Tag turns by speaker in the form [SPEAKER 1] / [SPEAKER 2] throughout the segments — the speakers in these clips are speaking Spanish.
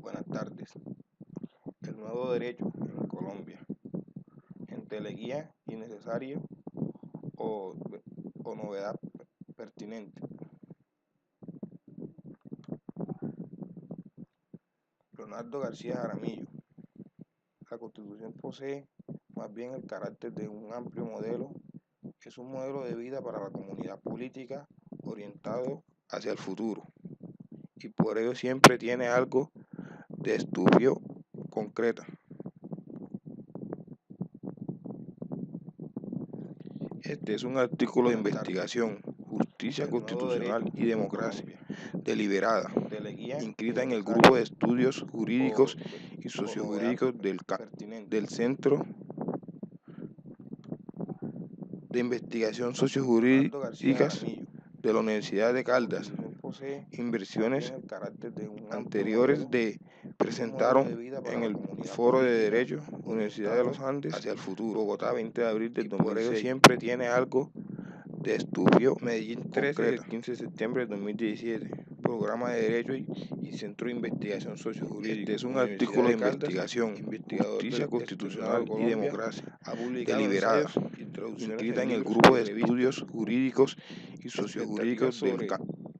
[SPEAKER 1] Buenas tardes. El nuevo derecho en Colombia. Entelequia innecesario o novedad pertinente. Leonardo García Jaramillo. La Constitución posee más bien el carácter de un amplio modelo. Es un modelo de vida para la comunidad política orientado hacia el futuro. Y por ello siempre tiene algo de estudio concreta. Este es un artículo de investigación, justicia constitucional y democracia, deliberada, inscrita en el grupo de estudios jurídicos y sociojurídicos del Centro de Investigación Sociojurídicas de la Universidad de Caldas. Inversiones anteriores presentaron en el Foro de Derecho, Universidad de los Andes, hacia el futuro, Bogotá, 20 de abril del 2006. Por ello siempre tiene algo de estudio. Medellín, 13 del 15 de septiembre del 2017, Programa de Derecho y Centro de Investigación Sociojurídica. Este es un artículo de investigación, justicia constitucional y democracia, deliberada, inscrita en el grupo de estudios jurídicos y sociojurídicos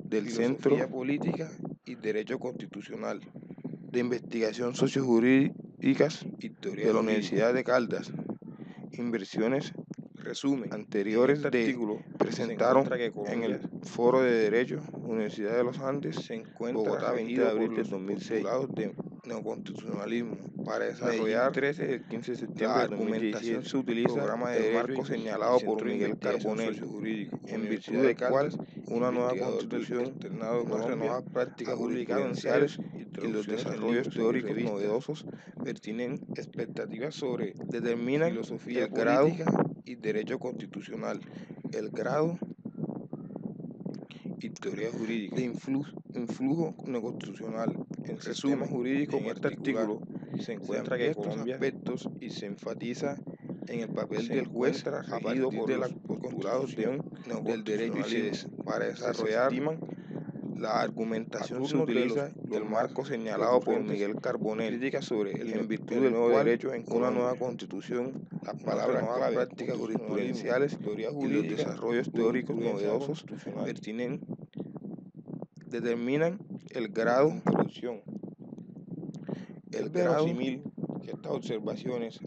[SPEAKER 1] del Centro Política y Derecho Constitucional de Investigación Sociojurídicas de la Universidad de Caldas. Inversiones anteriores presentaron en el Foro de Derecho, Universidad de los Andes, Bogotá, 20 de abril del 2006, de neoconstitucionalismo. Para desarrollar 13 del 15 de septiembre del 2017 se utiliza el marco señalado por Miguel Carbonell, en virtud del cual una nueva constitución, unas nuevas prácticas jurisprudenciales y los desarrollos teóricos novedosos tienen expectativas determinan filosofía, el grado y derecho constitucional, el grado y teoría jurídica de influjo neoconstitucional. En resumen jurídico, en este artículo se encuentra que Colombia aspectos y se enfatiza en el papel del juez a partir de la postulación del derecho y para desarrollar la argumentación se utiliza el marco señalado por Miguel Carbonell, crítica sobre en virtud del nuevo derecho en una nueva constitución, las palabras nuevas prácticas jurisprudenciales y los desarrollos teóricos novedosos determinan el grado de producción. El verosímil que estas observaciones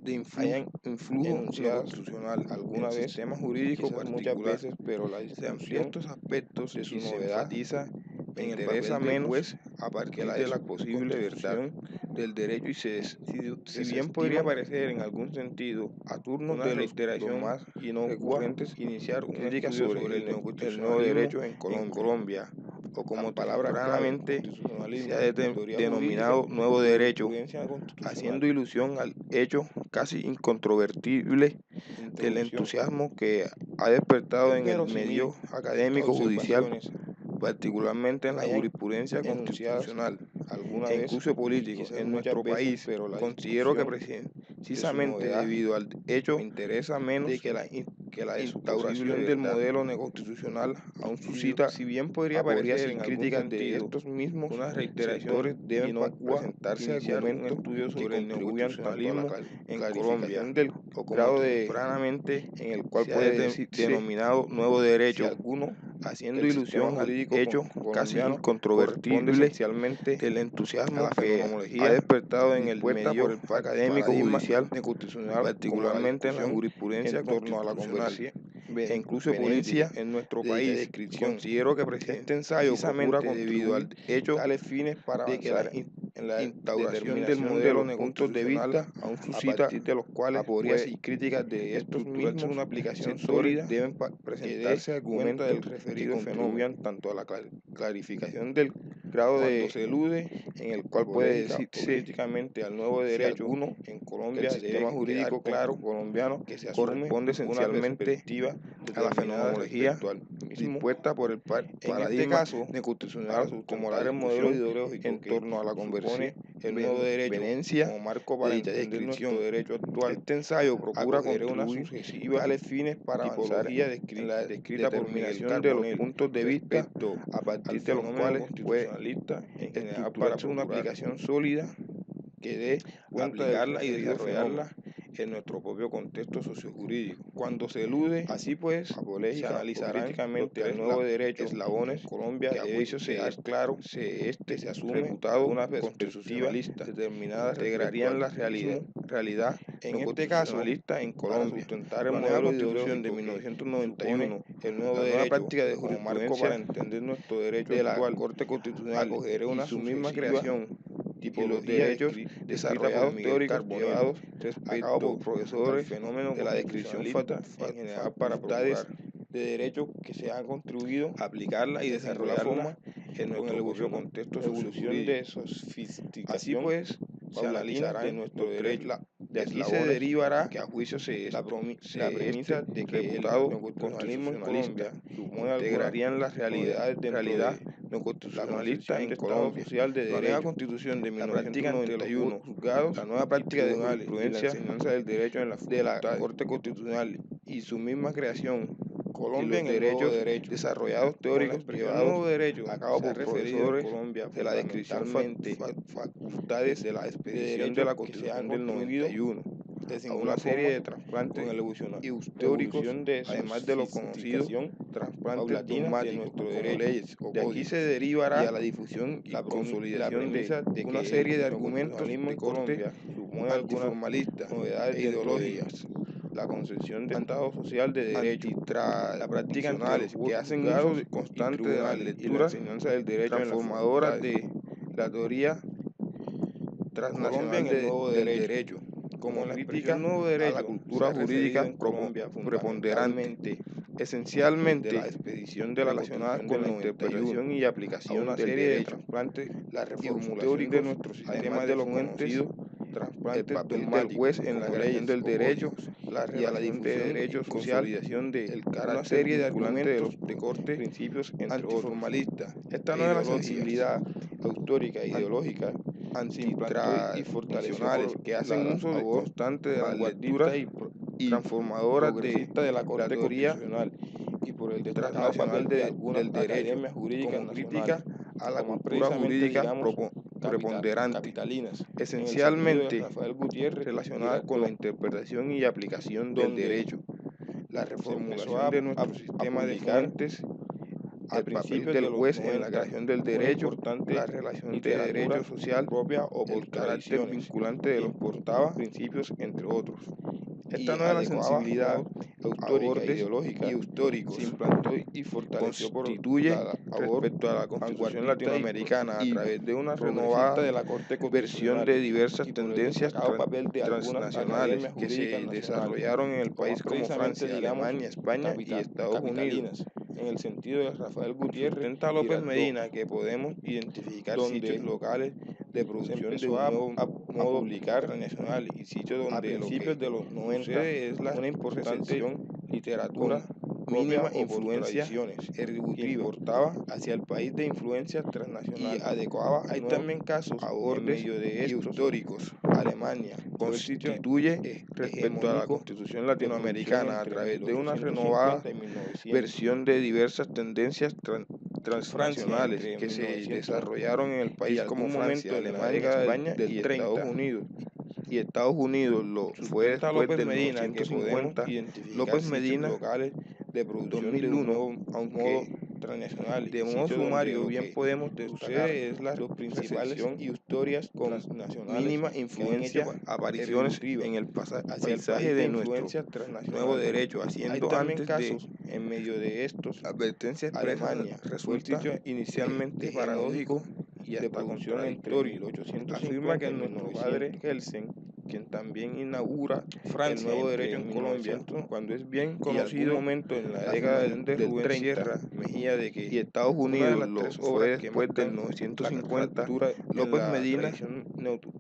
[SPEAKER 1] de influjo constitucional alguna vez sistemas jurídicos muchas veces, pero la distinción ciertos aspectos de su novedad enfatiza en el papel menos juez a partir de la posible verdad del derecho y si bien podría parecer en algún sentido a turnos de reiteración más y no recurrentes iniciar una crítica sobre el nuevo derecho en Colombia o como palabra claramente se ha denominado nuevo derecho, haciendo ilusión al hecho casi incontrovertible del entusiasmo que ha despertado en el medio académico judicial, particularmente en la jurisprudencia constitucional e incluso político en nuestro país, pero considero que precisamente debido al hecho interesa menos de que la instauración del modelo neoconstitucional aún suscita, si bien podría parecer en críticas de estos mismos unas reiteraciones deben presentarse argumentos sobre el neoconstitucionalismo en Colombia del grado de en el cual puede ser denominado nuevo derecho alguno haciendo ilusión al hecho casi incontrovertible del entusiasmo que ha despertado en el medio académico judicial particularmente en la jurisprudencia en torno a la conversación e incluso política en nuestro país. Considero que este ensayo procura debido al hecho tales fines para avanzar en la instauración del modelo de puntos de vista aún suscita a partir de los cuales aporías y críticas de estos mismos una aplicación sólida deben presentarse argumentos del referido fenómeno tanto a la clarificación del grado de se elude en el cual puede decirse políticamente al nuevo derecho uno en Colombia el sistema jurídico claro colombiano que se corresponde esencialmente a la fenomenología dispuesta por el paradigma constitucional como la modelo ideológico en torno a la conversión el nuevo derecho como marco para entender nuestro derecho actual. Este ensayo procura contribuir a tales fines para avanzar en la descrita determinación de los puntos de vista a partir de los cuales puede constitucionalista en general para una aplicación sólida que dé aplicarla y desarrollarla en nuestro propio contexto sociojurídico. Cuando se elude, así pues, se analizarán políticamente el nuevo derecho eslabones en Colombia, que a juicio se es claro, se asume reputado una perspectiva determinada, integrarían la realidad en este caso en Colombia, sustentar el modelo de ideológico de 1991, el nuevo derecho práctica de jurisprudencia para entender nuestro derecho de la Corte Constitucional, acogeré una su misma creación y los derechos desarrollados teóricos respecto por profesores fenómeno de la descripción en general para facultades de derecho que se han contribuido a aplicarla y desarrollarla en nuestro propio contexto evolución de sofisticación. Así pues, se analizará de nuestro derecho. De aquí se derivará que a juicio se la premisa de que el constitucionalismo en Colombia integrarían las realidades de realidad no constitucionalista en Colombia social de derecho. La nueva constitución de 1991, juzgados, la nueva práctica de jurisprudencia, la enseñanza del derecho de la Corte Constitucional y su misma creación. Colombia en derechos desarrollados teóricos privados a cabo por profesores Colombia de la descripción facultades de la expedición de la Constitución del 91, a una serie de trasplantes teóricos, además de los conocidos trasplantes dogmáticos como leyes o códigos. De aquí se derivará y a la difusión y consolidación de una serie de argumentos de Colombia antiformalistas, novedades ideológicas, la concepción de Estado social de derecho, la práctica que hacen uso constante de las lecturas y la enseñanza del derecho transformadoras de la teoría transnacional del derecho, como la crítica a la cultura jurídica preponderante, esencialmente de la expedición de la relacionada con la interpretación y aplicación de una serie de trasplantes, la reformulación de nuestro sistema de los conocidos el papel del juez en la creación del derecho y a la difusión de derechos consolidación de una serie de argumentos de corte, principios antiformalistas. Esta nueva sensibilidad histórica e ideológica antitradicionales que hacen uso constante de las lecturas y transformadoras de la Corte Constitucional y por el transnacional del derecho como crítica a la cultura jurídica preponderante, esencialmente relacionada con la interpretación y aplicación del derecho, la reformulación de nuestro sistema de fuentes, el papel del juez en la creación del derecho, la relación de derecho social propia o por carácter vinculante de los principios, entre otros. Esta nueva sensibilidad histórica, ideológica y histórica se implantó y fortaleció constituye respecto a la Constitución latinoamericana a través de una renovada versión de diversas tendencias transnacionales que se desarrollaron en el país como Francia, Alemania, España y Estados Unidos. En el sentido de Rafael Gutiérrez, sustenta López Medina que podemos identificar sitios locales de producción de un nuevo modo publicar nacional y sitios donde a principios de los 90 es una importante literatura mínima influencia que importaba hacia el país de influencias transnacionales y adecuaba. Hay también casos a bordes de estos históricos. Alemania constituye respecto a la Constitución latinoamericana a través de una renovada versión de diversas tendencias transnacionales que se desarrollaron en el país como Francia, Alemania, España y Estados Unidos. Y Estados Unidos lo fue después del 1950. López Medina locales de producción 2001, aunque transnacional de modo sumario bien podemos destacar las principales historias con mínima influencia apariciones en el paisaje de nuestro nuevo derecho, haciendo antes de en medio de estos advertencias Alemania resulta inicialmente paradójico y hasta contradictorio. Afirma que nuestro padre Kelsen, quien también inaugura el nuevo derecho en Colombia, cuando es bien conocido momento en la década del 30 Mejía de que y Estados Unidos lo fue después del 950. López Medina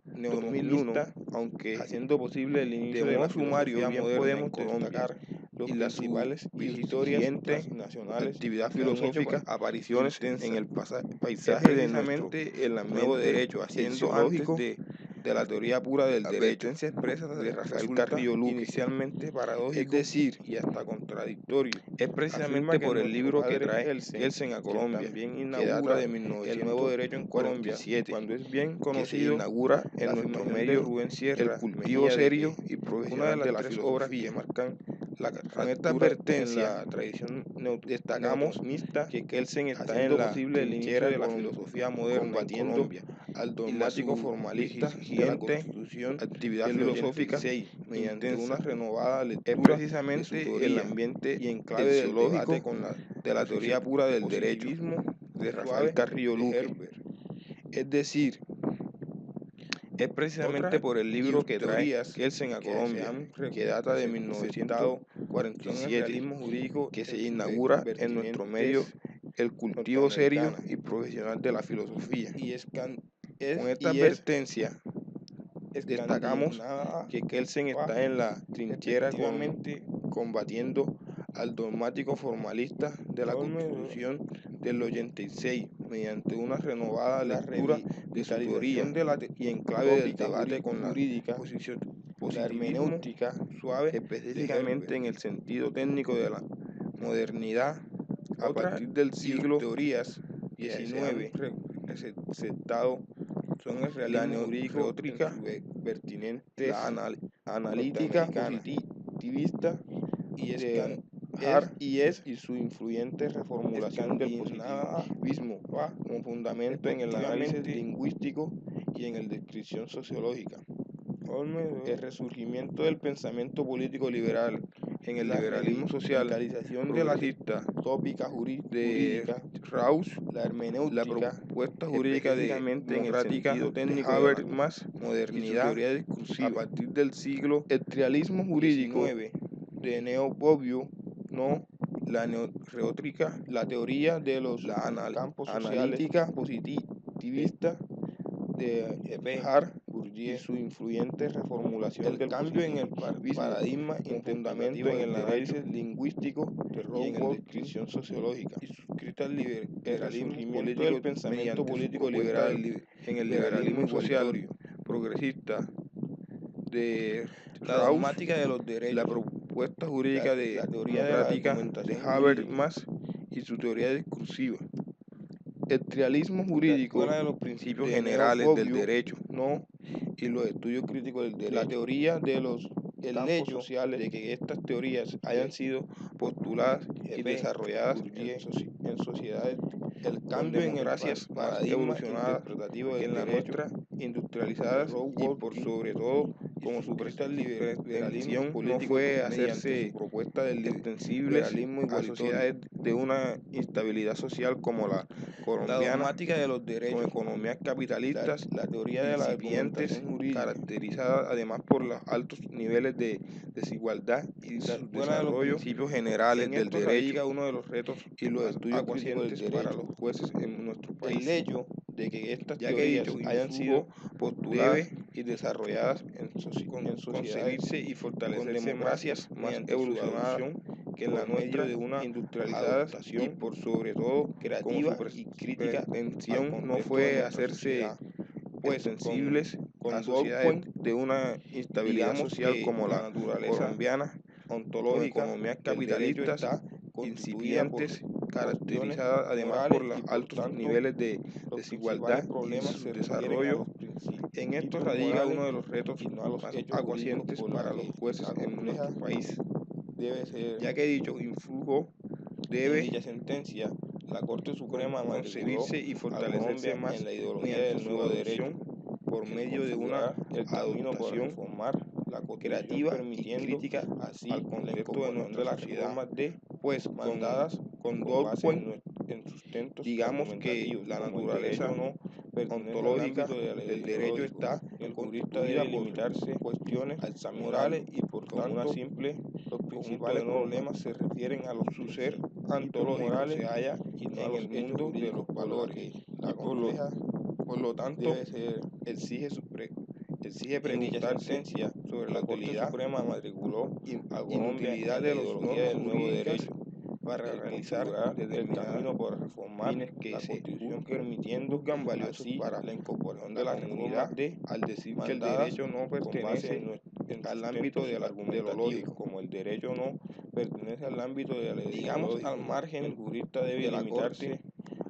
[SPEAKER 1] 2001, aunque haciendo posible el inicio de la sumario bien podemos destacar los principales historias nacionales, actividad filosófica, apariciones en el paisaje de nuestro nuevo derecho, haciendo antes de de la teoría pura del derecho expresa de Rafael Carrillo Luque, inicialmente paradójico, es decir, y hasta contradictorio. Es precisamente por el libro que trae Kelsen a Colombia, que data de 1947, el nuevo derecho en Colombia, cuando es bien conocido, que se inaugura en nuestro medio Rubén Sierra, el cultivo serio y profesional de las tres obras que marcan la con esta advertencia, en la tradición destacamos que Kelsen está en la trinchera de la filosofía moderna, combatiendo al dogmático formalista de la Constitución, actividad filosófica mediante una renovada lectura. Es precisamente el ambiente y enclave del debate de la teoría pura del derecho de Rafael Carrillo Luque. Es decir, es precisamente por el libro que trae Kelsen a Colombia, que data de 1947, que se inaugura en nuestro medio el cultivo serio y profesional de la filosofía. Con esta advertencia, destacamos que Kelsen está en la trinchera combatiendo al dogmático formalista de la Constitución del 86 mediante una renovada lectura de su teoría y en clave del debate con la posición hermenéutica suave, específicamente en el sentido técnico de la modernidad a partir del siglo XIX aceptado son el realismo jurídico en su vertiente, la analítica positivista y su influyente reformulación del positivismo como fundamento en el análisis lingüístico y en la descripción sociológica. El resurgimiento del pensamiento político liberal en el liberalismo social, la radicalización de la cita tópica jurídica, Rawls, la hermenéutica, la propuesta jurídica democrática de Habermas, modernidad, teoría discursiva. A partir del siglo, el trialismo jurídico de Neobobio, no la neoreótrica, la teoría de los campos analítica positivista de Ebehar y su influyente reformulación del cambio en el paradigma y fundamento en el análisis lingüístico y en la descripción sociológica y suscrita al liberalismo político del pensamiento político liberal en el liberalismo social progresista de la dogmática de los derechos, la propuesta jurídica democrática de Habermas y su teoría discursiva. El trialismo jurídico, de los principios generales del derecho, no, y los estudios críticos del derecho. La teoría de los campos sociales de que estas teorías hayan sido postuladas y desarrolladas en sociedades, el cambio en democracias más evolucionadas que en la nuestra, industrializadas y por sobre todo como su pretensión no fue hacerse propuesta del extensibles a sociedades de una instabilidad social como la colombiana, de los derechos, con economías capitalistas, la teoría de la incipientes, caracterizada además por los altos niveles de desigualdad y su desarrollo, principios generales del derecho, uno de los retos y los estudios críticos para los jueces en nuestro país. El hecho de que estas teorías hayan sido postuladas y desarrolladas en sociedades y fortalecerse democracias más evolucionadas que en la nuestra, de una industrializada y por sobre todo creativa y crítica pretensión no fue hacerse sensibles a sociedades de una instabilidad social como la naturaleza colombiana, ontológica, economías capitalistas incipientes, caracterizadas además por los altos niveles de desigualdad y su desarrollo. En esto radica uno de los retos más acuciantes para los jueces en nuestro país, ya que dicho influjo debe, en dicha sentencia, la Corte Suprema concebirse y fortalecerse más en la ideología del nuevo derecho por medio de una adaptación la creativa y crítica así al concepto de nuestra sociedad, pues mandadas con dos en sustentos, digamos que la naturaleza no ontológica del derecho está constituida por limitarse cuestiones morales y por tanto simple los principales problemas se refieren a los su ser ontológico se halla en el mundo de los valores y por lo tanto exige preguntarse sobre la utilidad suprema matriculó a Colombia de los normas jurídicas para realizar el camino para reformar la Constitución, permitiendo valiosos para la incorporación de la comunidad al decir que el derecho no pertenece al ámbito de lo lógico, como el derecho no pertenece al ámbito de la digamos al margen, el jurista debe limitarse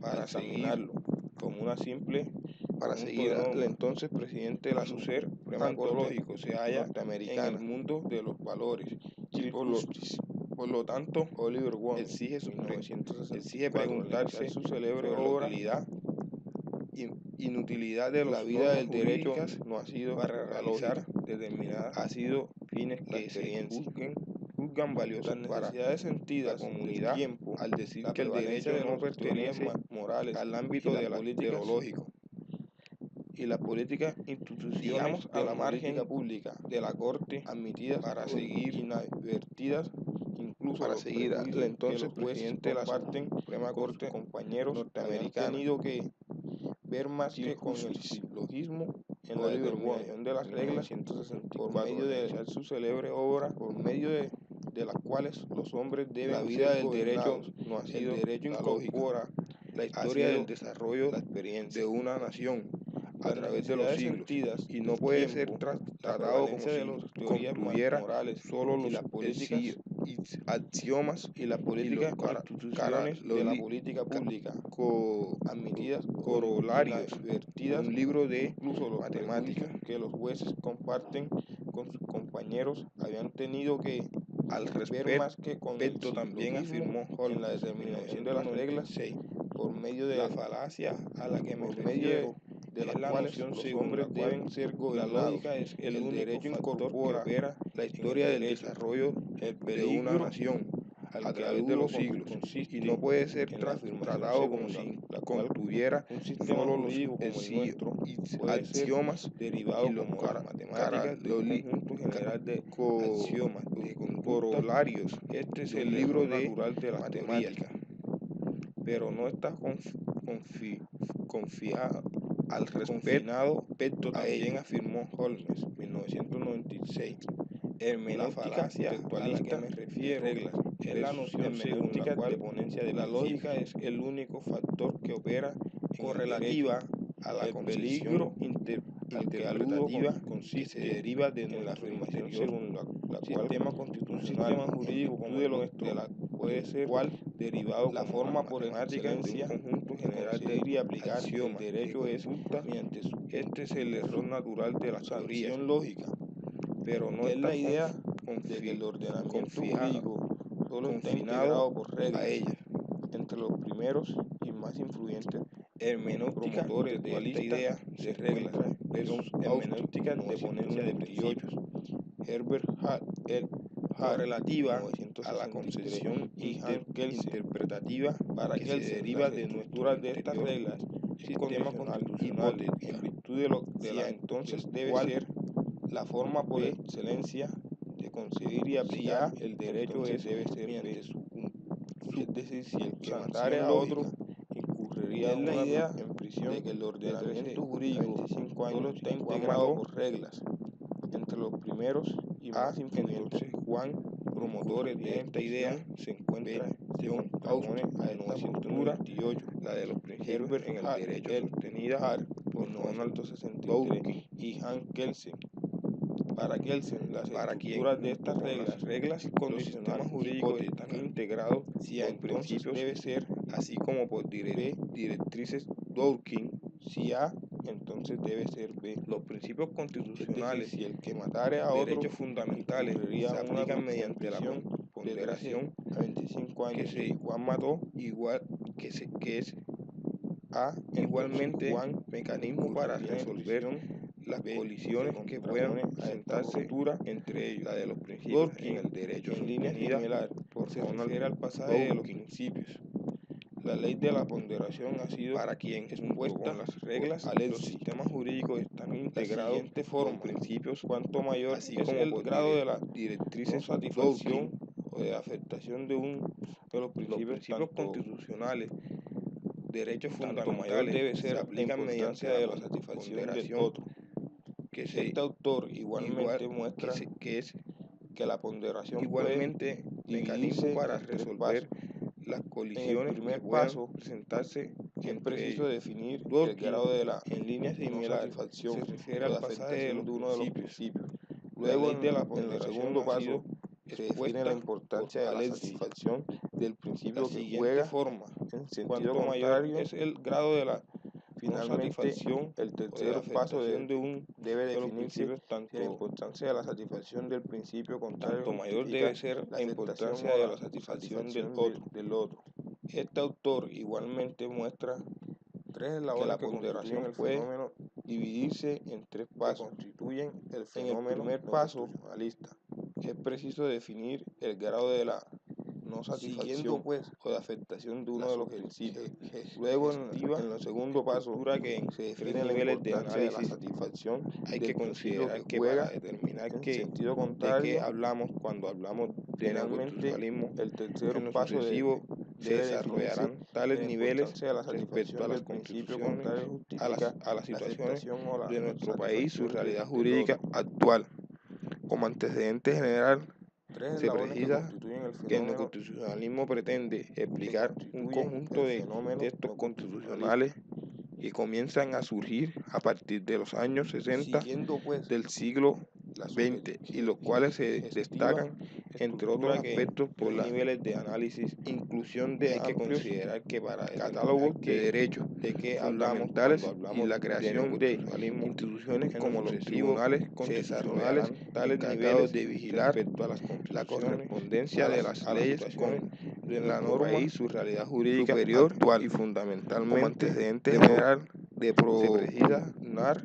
[SPEAKER 1] para examinarlo como una simple para seguir al entonces presidente de la Suprema Corte se halla en el mundo de los valores y por lo tanto Oliver Wong exige preguntarse su célebre obra inutilidad de la vida del derecho no ha sido para realizar determinadas ha sido fines que se juzgan valiosos para sentidas la comunidad tiempo al decir que el derecho no pertenece morales al ámbito de lo lógico y las políticas instituciones a la margen pública de la corte admitidas para seguir inadvertidas incluso para seguir al entonces presidente de la Suprema Corte compañeros norteamericanos tenido que ver más que con el silogismo en la determinación de las reglas por medio de su célebre obra por medio de las cuales los hombres deben la vida del derecho no ha sido el derecho incorpora la historia del desarrollo la experiencia de una nación a través de los siglos y no puede ser tratado como si contuviera morales solo los políticas y axiomas y las políticas constitucionales de la política pública admitidas corolarios vertidas un libro de incluso los matemáticas que los jueces comparten con sus compañeros habían tenido que al respecto más que con esto también afirmó Holmes en la determinación de las reglas por medio de la falacia a la que me refiero de las cuales los hombres deben ser gobernados. La lógica es el derecho incorpora la historia del desarrollo de una nación a través de los siglos y no puede ser tratado como si contuviera un sistema jurídico como el nuestro axiomas derivados como las matemáticas del conjunto general de axiomas de corolarios. Este es el libro natural de la matemática, pero no está confiado al respecto también afirmó Holmes 1996 hermenéutica a la que me refiero es la noción según la cual la lógica es el único factor que opera correlativa a la peligro interpretativa consiste deriva de la afirmación según la cual sistema constitucional jurídico como el nuestro puede ser derivado la forma por excelencia de un conjunto general de aplicación el derecho es mediante su este es el error natural de la teoría lógica pero no es la idea de que el ordenamiento jurídico solo está integrado por reglas a ella entre los primeros y más influyentes promotores de esta idea de reglas versus hermenéutica de ponencia de principios Herbert Hart relativa a la concepción interpretativa para que se deriva de nuestras de estas reglas sistema constitucional en virtud de la entonces debe ser la forma por excelencia de concebir y aplicar el derecho debe ser mediante es decir, si el que matare a otro incurriría en la idea en prisión de que el ordenamiento jurídico solo está integrado por reglas entre los primeros y más influyentes Juan promotores de esta idea se encuentra John Austin a 1998 la de los principios en el derecho sostenida por Ronald 63 y Hans Kelsen para Kelsen, las estructuras de estas reglas condicionales jurídicos están integrados si a principios debe ser así como por directrices Dworkin, si A entonces debe ser B. Los principios constitucionales, si el que matare a otros derechos fundamentales se aplican mediante la ponderación a 25 años que Juan mató igual que es A igualmente Juan mecanismo para resolver las colisiones que puedan presentarse entre ellos, la de los principios en el derecho en línea similar por se refiere al pasaje de los principios. La ley de la ponderación ha sido para quien es impuesta con las reglas los sistemas jurídicos están integrados con principios cuanto mayor así es como el grado de la directrices satisfacción o de afectación de los principios constitucionales derechos fundamentales debe ser se aplican mediante la satisfacción del otro que este autor igualmente muestra que es que la ponderación igualmente mecanismo para resolver las colisiones que puedan presentarse es preciso definir el grado de la en línea similar se refiere al pasaje de uno de los principios. Luego en el segundo paso se define la importancia de la satisfacción del principio que juega forma. En sentido contrario es el grado de la finalmente el tercer paso debe definirse tanto la importancia de la satisfacción del principio contrario tanto mayor debe ser la importancia de la satisfacción del otro. Este autor igualmente muestra que la ponderación puede dividirse en tres pasos que constituyen el fenómeno. En el primer paso, es preciso definir el grado de la no satisfacción o de afectación de uno de los principios. Luego, en el segundo paso, que se definen niveles de análisis de la satisfacción, hay que considerar que para determinar de qué hablamos cuando hablamos de neoconstitucionalismo, el tercer paso se desarrollarán tales niveles respecto a las constituciones, a las situaciones de nuestro país, su realidad jurídica actual. Como antecedente general, se precisa que el neoconstitucionalismo pretende explicar un conjunto de textos constitucionales que comienzan a surgir a partir de los años 60 del siglo XX y los cuales se destacan, entre otros aspectos, por los niveles de análisis, inclusión de amplios catálogos de derechos fundamentales y la creación de instituciones como los tribunales constitucionales encargados de vigilar la correspondencia de las leyes con la norma y su realidad jurídica superior actual y fundamentalmente antecedente general se precisa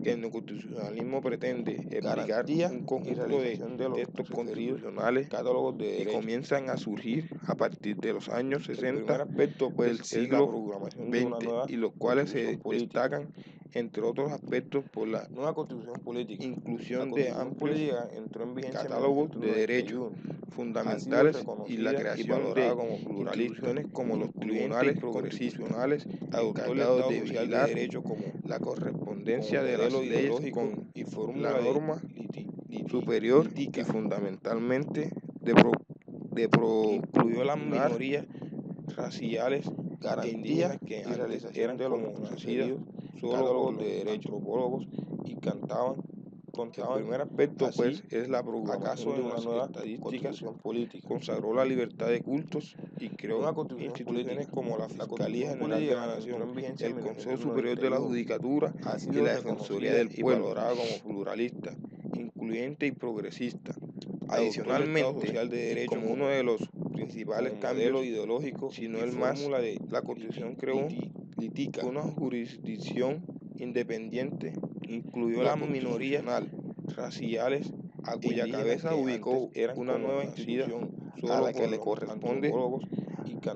[SPEAKER 1] que el neoconstitucionalismo pretende explicar un conjunto de textos constitucionales que comienzan a surgir a partir de los años 60 del siglo XX y los cuales se destacan, entre otros aspectos, por la nueva constitución política, inclusión de amplios catálogos de derechos fundamentales y la creación de instituciones como los tribunales constitucionales encargados de vigilar la correspondencia de las leyes con la norma superior y fundamentalmente incluyó las minorías raciales, garantías que antes eran como conocidas solo los antropólogos y contaban. El primer aspecto pues es la programación de una nueva constitución política. Consagró la libertad de cultos y creó instituciones como la Fiscalía General de la Nación, el Consejo Superior de la Judicatura y la Defensoría del Pueblo, valorada como pluralista, incluyente y progresista. Adicionalmente, como uno de los principales cambios ideológicos, si no el más, la Constitución creó una jurisdicción independiente, incluyó las minorías raciales, a cuya cabeza ubicó una nueva institución a la que le corresponde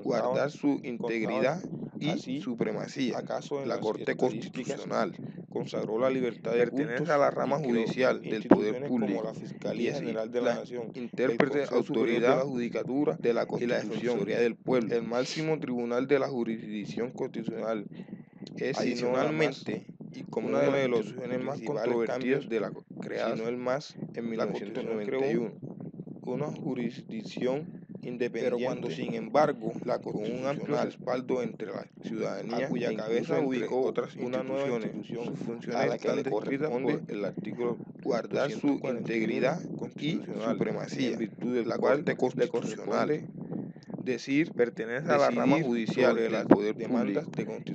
[SPEAKER 1] guardar su integridad y supremacía. La Corte Constitucional consagró la libertad de cultos, a la rama judicial del poder público, la Fiscalía General de la Nación, intérprete autoridad de la judicatura de la Constitución y la Defensoría del Pueblo. El máximo tribunal de la jurisdicción constitucional es adicionalmente y como una de las instituciones más controvertidas de la creada, sino el más en 1991, una jurisdicción independiente, pero cuando sin embargo con un amplio respaldo entre la ciudadanía, a cuya cabeza ubicó otras instituciones, sus funciones están descritas por el artículo guardar su integridad y supremacía, en virtud de la Corte Constitucional decir pertenece a la rama judicial del poder público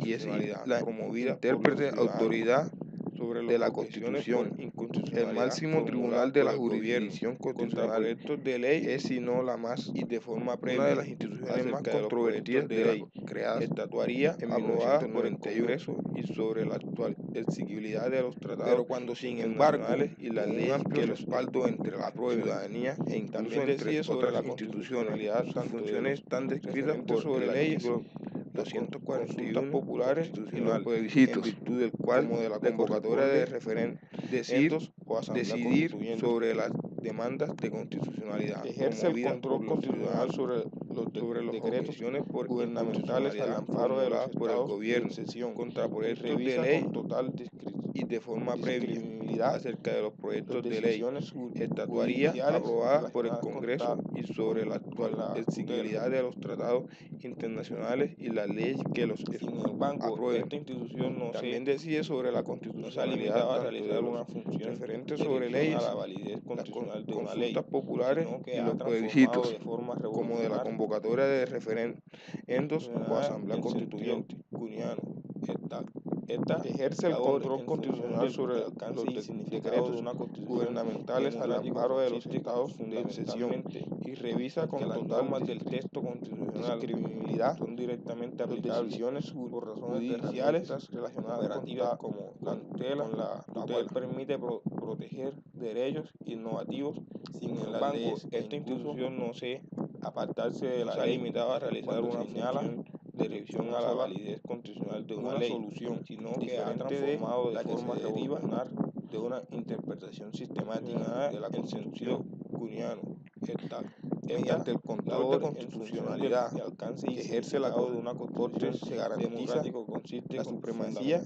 [SPEAKER 1] y es la promovida intérprete autoridad de la Constitución. El máximo tribunal de la jurisdicción constitucional de ley es, si no la más y de forma previa, una de las instituciones más controvertidas de la creada estatuaria aprobada por el Congreso y sobre la actual exigibilidad de los tratados. Pero cuando sin embargo y las leyes que respaldo entre la ciudadanía e incluso entre otras instituciones, sus funciones están descritas por el artículo 241 populares y los plebiscitos, en virtud del cual, como de la convocatoria de referendos, decidir sobre las demandas de constitucionalidad, ejerce el control constitucional sobre sobre los decretos gubernamentales al amparo de los por el gobierno contra proyectos de ley total y de forma previa acerca de los proyectos de ley estatuarias aprobadas por el Congreso y sobre la actual exigibilidad de los tratados internacionales y las leyes que los aprueben. Esta institución también decide sobre la constitucionalidad a realizar una función referente sobre leyes, a la validez constitucional de una ley, populares y los plebiscitos, como de la convocatoria de referendos o asamblea constituyente. Esta ejerce el control constitucional sobre los decretos gubernamentales al amparo de los estados de excepción y revisa con las normas del texto constitucional son directamente aplicables por razones judiciales relacionadas como la tutela, la cual permite proteger derechos innovativos. Sin embargo, esta institución no se apartarse de la ley limitada a realizar una función de revisión a la validez constitucional de una ley, sino que ha transformado de forma revolucionaria de una interpretación sistemática de la Constitución cuniano, mediante el control de constitucionalidad que ejerce la Corte, se garantiza la supremacía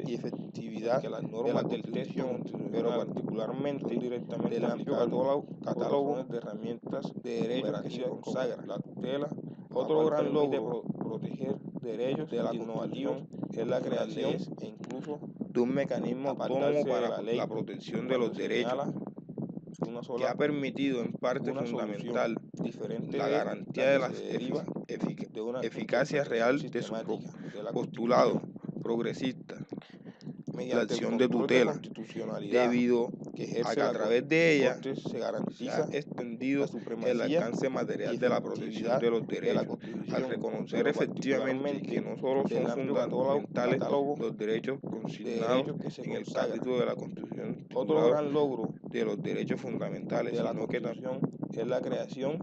[SPEAKER 1] y efectividad de las normas del texto, pero particularmente del amplio catálogo de herramientas de derechos que se consagra la tutela. Otro gran logro proteger derechos de la innovación es la creación e incluso de un mecanismo autónomo para la protección de los derechos, que ha permitido en parte fundamental la garantía de la eficacia real de su postulado progresista, la acción de tutela, debido a que a través de ella se ha extendido el alcance material de la protección de los derechos, al reconocer efectivamente que no solo son fundamentales los derechos consignados en el capítulo de la Constitución de los derechos fundamentales, sino que también es la creación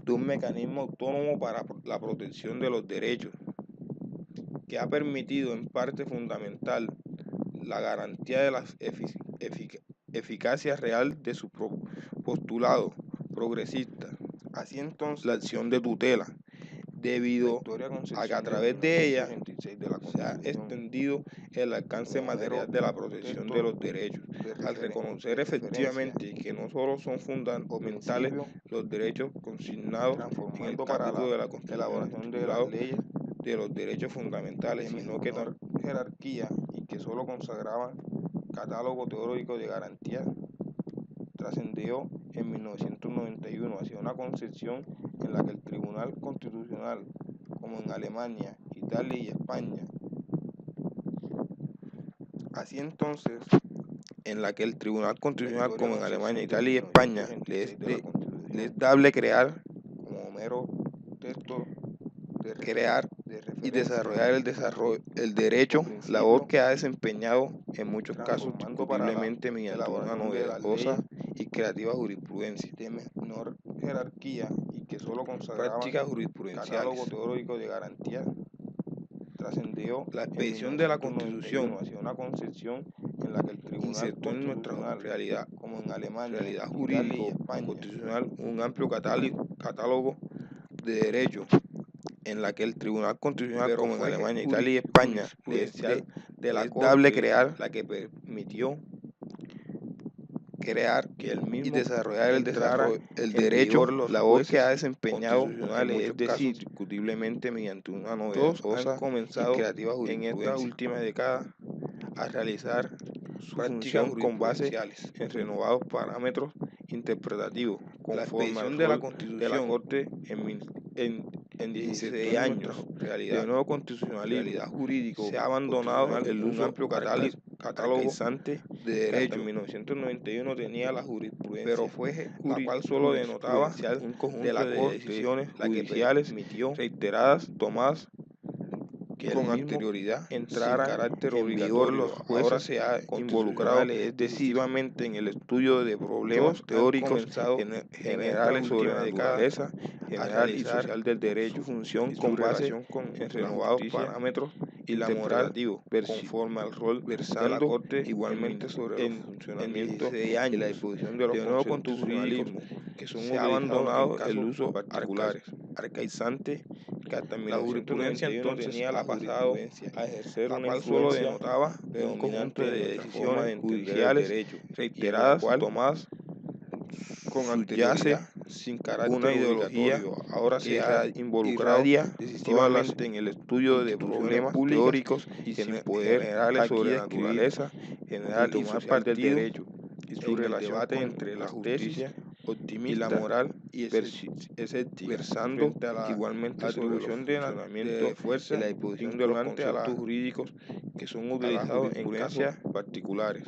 [SPEAKER 1] de un mecanismo autónomo para la protección de los derechos, que ha permitido en parte fundamental la garantía de la eficacia real de su postulado progresista. Así entonces, la acción de tutela, debido a que a través de ella se ha extendido el alcance material de la protección de los derechos, al reconocer efectivamente que no solo son fundamentales los derechos consignados en el capítulo de la Constitución de los derechos fundamentales, sino que también jerarquía y que solo consagraban catálogo teórico de garantía, trascendió en 1991 hacia una concepción en la que el Tribunal Constitucional, como en Alemania, Italia y España, así entonces, en la que el Tribunal Constitucional, como en Alemania, Italia y España, le es dable crear, como mero texto, crear y desarrollar el derecho, labor que ha desempeñado en muchos casos indiscutiblemente mediante una novedosa y creativa jurisprudencia de menor jerarquía y que solo consagraba prácticas jurisprudenciales, catálogo teórico de garantía, trascendió la expedición de la Constitución hacia una concepción en la que el Tribunal insertó en nuestra realidad, como en Alemania, realidad jurídico constitucional, un amplio catálogo de derechos, en la que el Tribunal Constitucional, como en Alemania, Italia y España, de la Corte, crear, la que permitió crear y desarrollar el derecho, labor que ha desempeñado es decir, discutiblemente mediante una novedosa y creativa en esta última década a realizar su función con base en renovados parámetros interpretativos, conforme al de la Constitución de la Corte en 16 años de nuevo constitucionalismo jurídico. Se ha abandonado el uso amplio catálogo de derechos. En 1991 tenía la jurisprudencia, pero fue la cual solo denotaba un conjunto de decisiones judiciales reiteradas tomadas que con anterioridad entrara en vigor. Los jueces ahora se ha involucrado decisivamente en el estudio de problemas teóricos generales sobre la naturaleza general y social del derecho, función con base en renovados parámetros y la moral conforme al rol de la Corte, igualmente sobre el funcionamiento y la disposición de los conceptos jurídicos que son se ha abandonado el uso particulares, arcaizante, que hasta 1991 tenía la pasado a ejercer una cual solo denotaba un conjunto de decisiones judiciales reiteradas tomadas con anterioridad sin carácter una ideología ahora se ha involucrado decisivamente en el estudio de problemas teóricos y sin poder generales sobre la naturaleza general y tomar del derecho y su relación entre la justicia optimista y la moral y escéptica, versando igualmente sobre los funcionamientos de fuerza y la disposición de los conceptos jurídicos que son utilizados en casos particulares.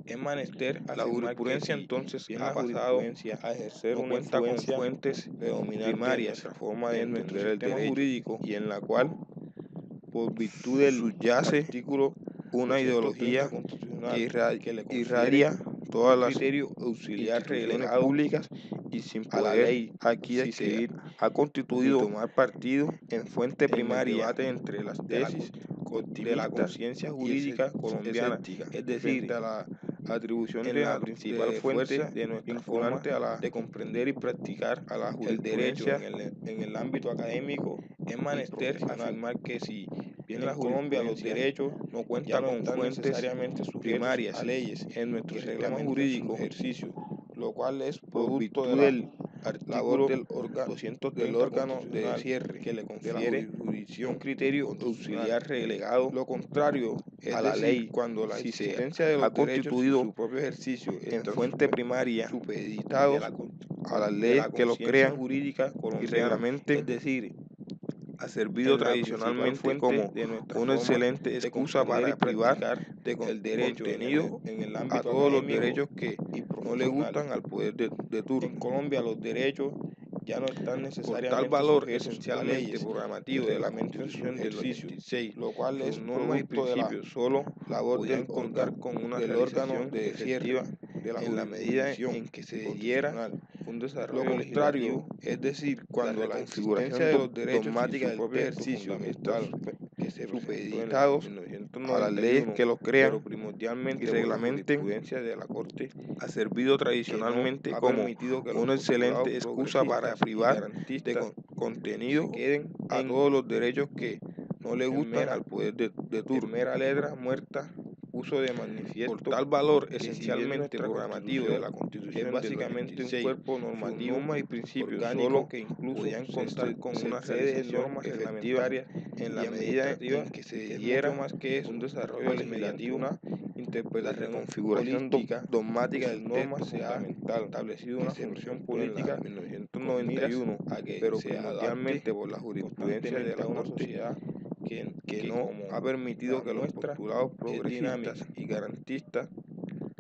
[SPEAKER 1] Es menester la jurisprudencia entonces ha pasado a ejercer una influencia con fuentes primarias, nuestra forma de entender el derecho jurídico y en la cual, por virtud del subyace artículo, una ideología que irradia todas las instituciones públicas y sin poder aquí escribir ha constituido tomar partido en fuente primaria entre las tesis de la conciencia jurídica colombiana, es decir, de la atribución de la principal fuente de nuestra forma de comprender y practicar el derecho en el ámbito académico. Es menester afirmar que si bien la Colombia los derechos no cuentan con fuentes necesariamente primarias a leyes en nuestro sistema jurídico ejercicio, lo cual es producto de la labor del órgano de cierre que le confiere jurisdicción criterio auxiliar relegado. Lo contrario es a la ley cuando la existencia de los ha constituido su propio ejercicio en fuente primaria supeditados a las leyes que lo crean jurídica y reglamenten, es decir, ha servido tradicionalmente como una excelente excusa para privar de derecho contenido en el ámbito a todos los derechos que no le gustan al poder de turno. En Colombia los derechos ya no están necesariamente por tal valor esencialmente programativo de la Constitución del 86, lo cual es normas y principios solo labor de contar con una órgano de cierre de la en la medida en que se diera un desarrollo lo contrario, es decir, cuando la configuración de los derechos dogmática del ejercicio están supeditados a las leyes que los crean, primordialmente y reglamenten, de la Corte ha servido tradicionalmente como una excelente excusa para privar de contenido a todos los derechos que no le gustan al poder de turno. Mera letra muerta, uso de manifiesto. Por tal valor esencialmente programativo de la Constitución es básicamente un cuerpo normativo y principios solo que incluso podían contar con una serie de normas reglamentarias en la medida en que se diera más que es un desarrollo legislativo, una interpretación configuración dogmática del norma fundamental establecido una función política en 1991 pero primordialmente por la jurisprudencia de la sociedad que no ha permitido que los postulados progresistas y garantistas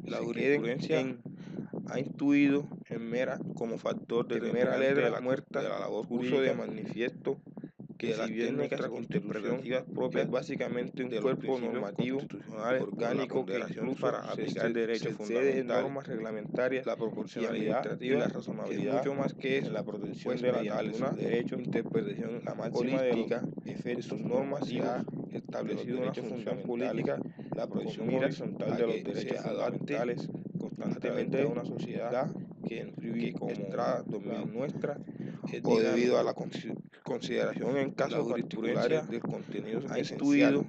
[SPEAKER 1] la jurisprudencia ha instituido en mera como factor de mera letra de la muerta de la labor uso de manifiesto que si bien nuestra interpretación propia es básicamente un cuerpo normativo orgánico que incluso para aplicar derechos fundamentales, normas reglamentarias, la proporcionalidad y la razonabilidad es mucho más que eso, la protección de una derecho, interpretación, la máxima política, efectos, normas se ha establecido una función política, la protección horizontal de los derechos fundamentales constantemente a una sociedad que como entrada nuestra o debido a la consideración en casos particulares del contenido ha instituido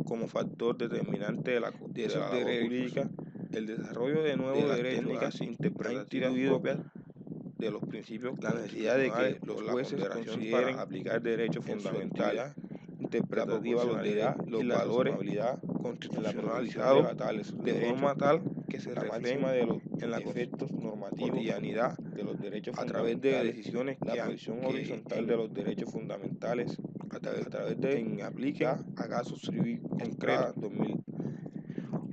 [SPEAKER 1] como factor determinante de la labor jurídica el desarrollo de nuevos derechos interpretativas propias de los principios, la necesidad de que los jueces consideren aplicar derechos fundamentales interpretativa los derechos los valores constitucionalizados de forma tal que se reflejen en la efectos normativos cotidianidad de los derechos a través de decisiones que la protección horizontal de los derechos fundamentales a través de quien aplique a casos concretos 2000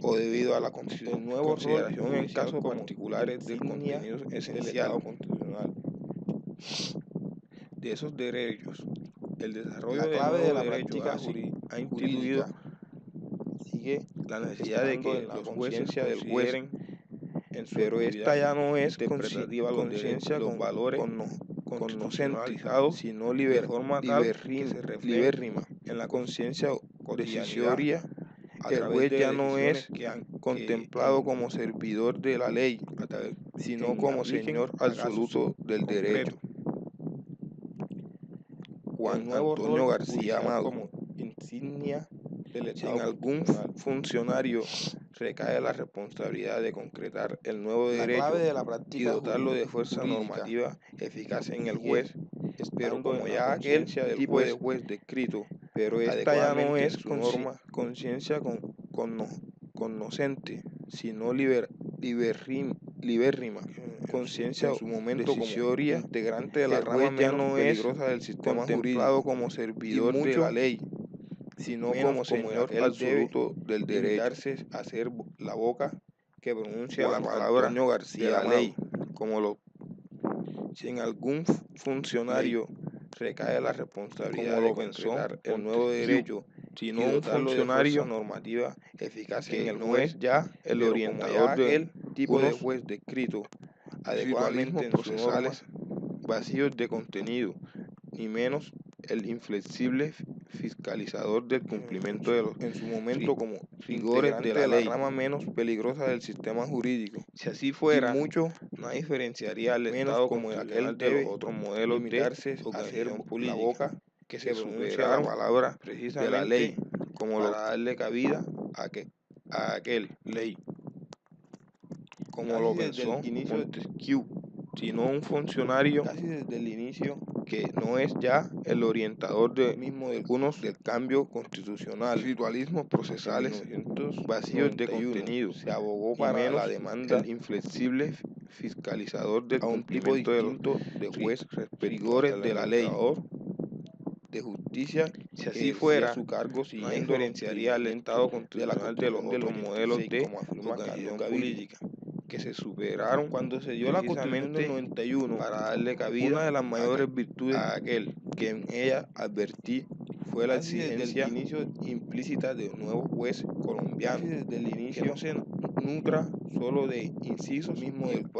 [SPEAKER 1] o debido a la consideración en casos particulares del contenido esencial constitucional de esos derechos. El desarrollo la clave de la práctica ha instituido sigue la necesidad de que la conciencia del juez, pero esta ya no es conciencia con valores conocentizados, sino de forma tal que se refleje en la conciencia decisoria, el juez ya no es contemplado como servidor de la ley, sino como señor absoluto del derecho. Juan Antonio García Amado. Como insignia del Estado, en algún funcionario recae la responsabilidad de concretar el nuevo derecho y dotarlo de fuerza normativa eficaz en el juez, pero como ya aquel tipo de juez descrito, pero esta ya no es conciencia cognoscente, sino libérrima, conciencia en su momento decisoria, integrante de la rama menos peligrosa del sistema contemplado como servidor de la ley, sino como señor absoluto del derecho, a hacer la boca que pronuncia la palabra de la ley, si en algún funcionario recae la responsabilidad de concretar el nuevo derecho, sino un funcionario normativa eficaz en el juez, ya el orientador del tipo de juez descrito, adecuadamente procesales vacíos de contenido, ni menos el inflexible fiscalizador del cumplimiento de los, en su momento como rigores de la ley, rama menos peligrosa del sistema jurídico. Si así fuera, mucho no diferenciaría al Estado como aquel de los otros modelos de organización política, la boca que se pronuncia la palabra precisamente de la ley, como para darle cabida a aquel ley, como lo pensó Montesquieu, sino un funcionario casi desde el inicio que no es ya el orientador mismo del cambio constitucional, ritualismos procesales vacíos de contenido, se abogó para la demanda el inflexible fiscalizador del cumplimiento de juez rigores de la ley de justicia. Si así fuera, su cargo no diferenciaría al Estado constitucional de los otros modelos de organización política que se superaron cuando se dio la Constitución del 91 para darle cabida. Una de las mayores virtudes a aquel que en ella advertí fue la exigencia desde el inicio implícita de un nuevo juez colombiano, desde el inicio, que no se nutra solo de incisos mismo del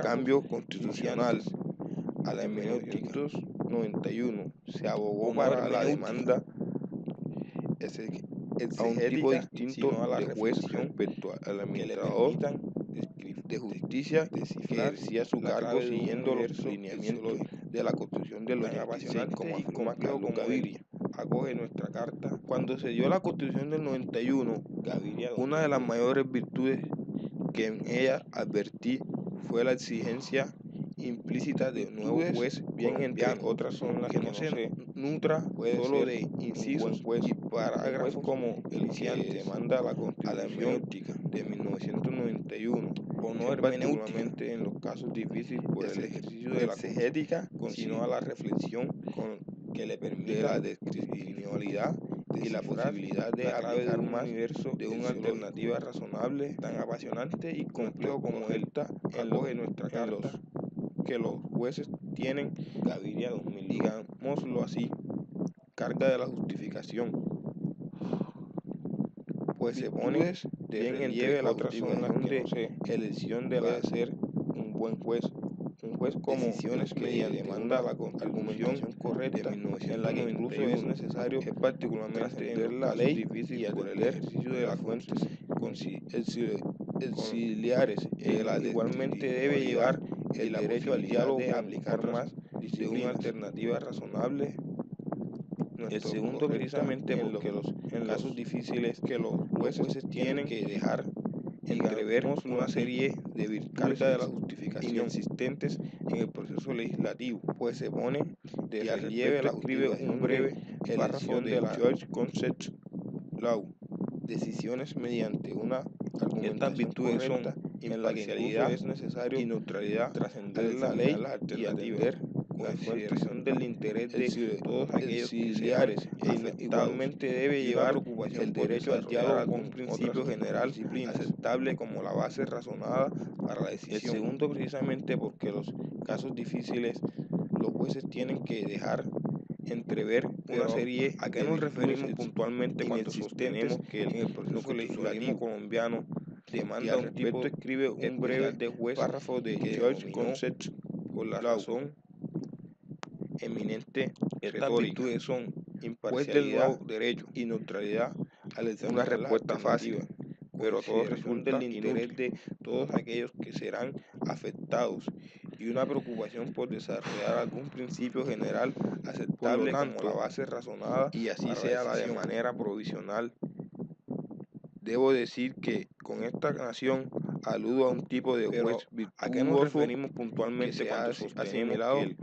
[SPEAKER 1] cambio constitucional a la hermenéutica 91 se abogó para la demanda a un tipo distinto a la reflexión respecto al administrador de justicia que ejercía su cargo siguiendo los lineamientos de la Constitución del 86, como afirma Carlos Gaviria. Acoge nuestra carta. Cuando se dio la Constitución del 91, Gaviria, una de las mayores virtudes que en ella advertí fue la exigencia implícita de un nuevo juez, bien entre otras son las que no se nutra solo de incisos y parágrafos como el que demanda la Constitución de 1991, o no hermenéuticamente en los casos difíciles por el ejercicio de la exegética, sino a la reflexión que le permite la descripcionalidad y la posibilidad de aplicar un universo de una alternativa razonable, tan apasionante y complejo como esta acoge nuestra carta, que los jueces tienen, Gaviria 2000, digámoslo así, carga de la justificación, pues se pone bien entre otras son las que no se elección de la ser un buen juez, un juez como decisiones mediante demanda la argumentación correcta en la que incluso es necesario es particularmente en la ley difícil y por el ejercicio de las fuentes auxiliares igualmente debe llevar el derecho al diálogo de aplicar más de una alternativa razonable. El segundo precisamente porque en casos difíciles que los jueces tienen que dejar entrever una serie de virtudes de la justificación inexistentes en el proceso legislativo, pues se pone de relieve la escribe un breve párrafo de la George Concept Law, decisiones mediante una argumentación virtudes correcta, en la que incluso es necesario y neutralidad, trascender la ley y atender con consideración del interés de todos aquellos auxiliares e inevitablemente debe llevar el derecho al diálogo con un principio general aceptable como la base razonada para la decisión. El segundo precisamente porque los casos difíciles los jueces tienen que dejar entrever una serie. ¿A qué nos referimos puntualmente cuando sostenemos que el proceso legislativo colombiano demanda un tipo escribe un breve de juez párrafo de George Concept por la razón eminente? Estas virtudes son imparcialidad del nuevo derecho y neutralidad al examinar una respuesta fácil, pero todo resulta del interés de todos aquellos que serán afectados y una preocupación por desarrollar algún principio general aceptable como la base razonada y así sea la de manera provisional. Debo decir que con esta nación aludo a un tipo de juez virtuoso. ¿A qué nos referimos puntualmente cuando asimilado el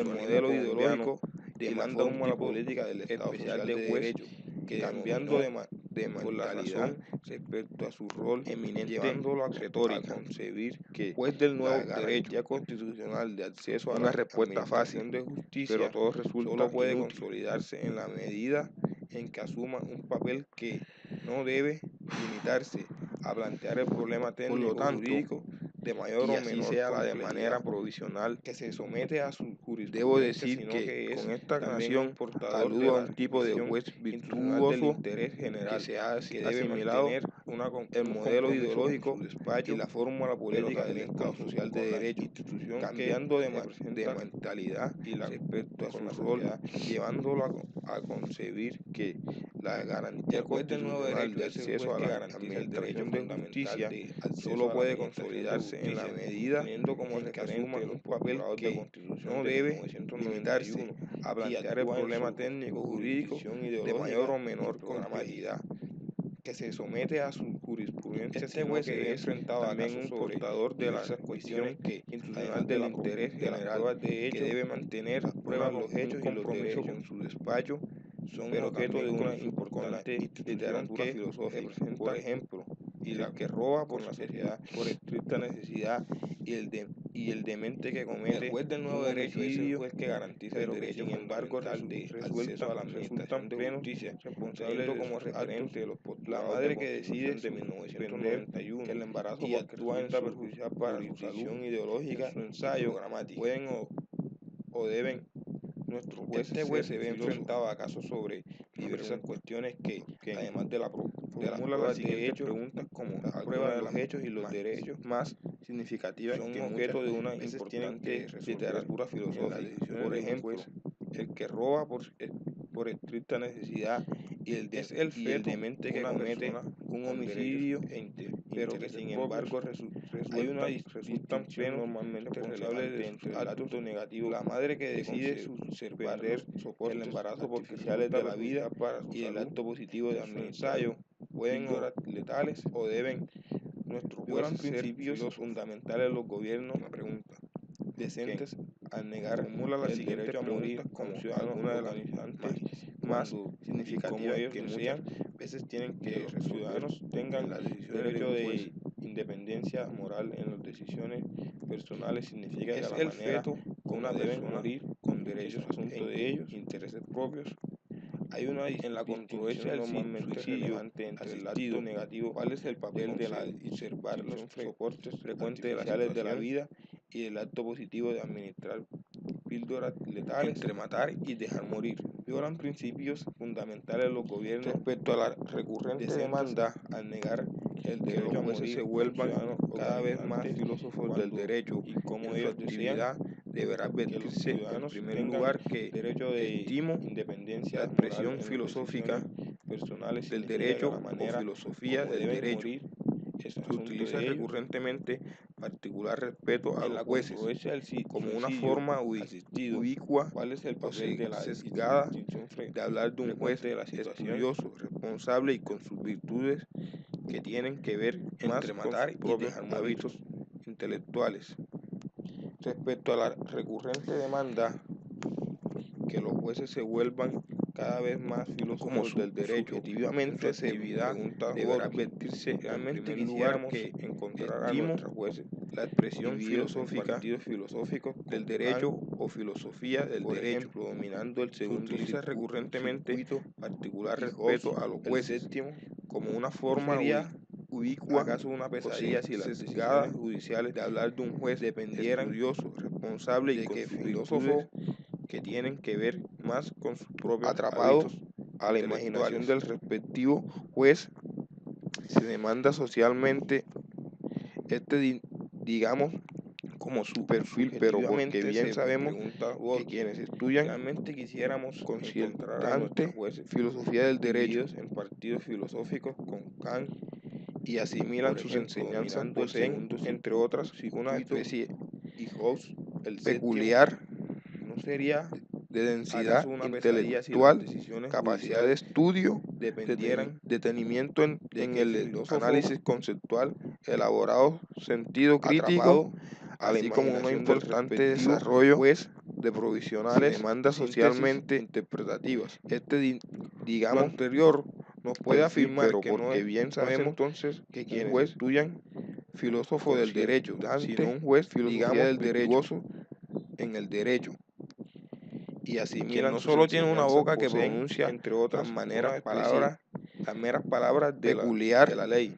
[SPEAKER 1] modelo ideológico demanda un tipo política del Estado social de derecho que cambiando de mentalidad respecto a su rol eminente, llevándolo a retórica, a concebir que juez del nuevo derecho constitucional de acceso a una respuesta fácil de justicia, pero todo resulta solo puede consolidarse en la medida en que asuma un papel que no debe limitarse a plantear el problema técnico jurídico de mayor o menor sea la de manera provisional que se somete a su jurisdicción. Debo decir que con esta nación aludo a un tipo de juez virtuoso del interés general que debe asimilado el modelo ideológico y la fórmula política del Estado social de derecho, cambiando de mentalidad y respecto a su rol, llevándolo a concebir que la garantía constitucional de acceso a la administración de justicia solo puede consolidarse en la medida en que asuma un papel que no debe limitarse a plantear el problema técnico jurídico de mayor o menor complejidad que se somete a su jurisprudencia. Este juez se ve enfrentado también un portador de la cuestión institucional del interés general que debe mantener pruebas los hechos y los derechos con su despacho son objeto de una importante literatura filosófica. Por ejemplo, y la que roba por la sociedad por estricta necesidad y el demente que comete el juez del nuevo derecho es el juez que garantiza el derecho, sin embargo resultan plenos responsables como referente de los postulados la madre que decide de 1991 que el embarazo y actúa en perjudicial para su salud ideológica en su ensayo gramático pueden o deben. Nuestro juez se ve enfrentado a casos sobre diversas cuestiones que además de la formula las siguientes preguntas como la prueba de los hechos y los derechos más significativas son objeto de una importante literatura filosófica. Por ejemplo, el que roba por estricta necesidad y el demente que comete un homicidio pero que sin embargo resultan plenos normalmente responsables entre el acto negativo. La madre que decide suspender el embarazo porque resulta de la vida y el acto positivo de su ensayo pueden letales o deben nuestros jueces principios fundamentales de los gobiernos. Me pregunta decentes al negar el derecho a morir como ciudadanos una de las más significativas que muchas veces tienen que los ciudadanos tengan el derecho de independencia moral en las decisiones personales significa que la manera como deben morir con derechos asuntos de ellos, intereses propios. Hay una en la controversia del suicidio entre el acto negativo, cuál es el papel de la observar los soportes frecuentes de la vida y el acto positivo de administrar píldoras letales entre matar y dejar morir. Violan principios fundamentales de los gobiernos respecto a la recurrente demanda al negar el derecho a morir. Se vuelvan cada vez más filósofos del derecho y como ellos actividad deberá advertirse en primer lugar que derecho de estimo independencia la expresión filosófica personales del derecho o filosofía del derecho se utiliza recurrentemente particular respeto a los jueces como una forma ubicua o sesgada de hablar de un juez estudioso, responsable y con sus virtudes que tienen que ver entre matar y dejar hábitos intelectuales. Respecto a la recurrente demanda que los jueces se vuelvan cada vez más filósofos del derecho, objetivamente se deberá advertirse realmente en lugar que encontrar a nuestros jueces la expresión filosófica del derecho o filosofía del derecho, dominando el segundo utiliza recurrentemente particular respeto a los jueces como una forma ubicua, acaso una pesadilla si las decisiones judiciales de hablar de un juez dependieran estudioso, responsable y con sus filósofos que tienen que ver más con sus propios atrapados a la imaginación del respectivo juez. Se demanda socialmente digamos como su perfil, pero porque bien sabemos que quienes estudian realmente quisiéramos constante filosofía del derecho en partidos filosóficos con Kant y asimilan sus enseñanzas, poseen, entre otras, una especie y Hobbes, el peculiar, no sería de densidad intelectual, capacidad de estudio, detenimiento en el análisis conceptual, elaborado sentido crítico, así como un importante desarrollo de provisionales, demandas socialmente interpretativas. Digamos, lo anterior nos puede afirmar que porque bien sabemos entonces que quienes estudian filósofo del derecho, sino un juez filosofía del derecho en el derecho, y asimilan no solo tiene una boca que pronuncia, entre otras maneras, las meras palabras de la ley,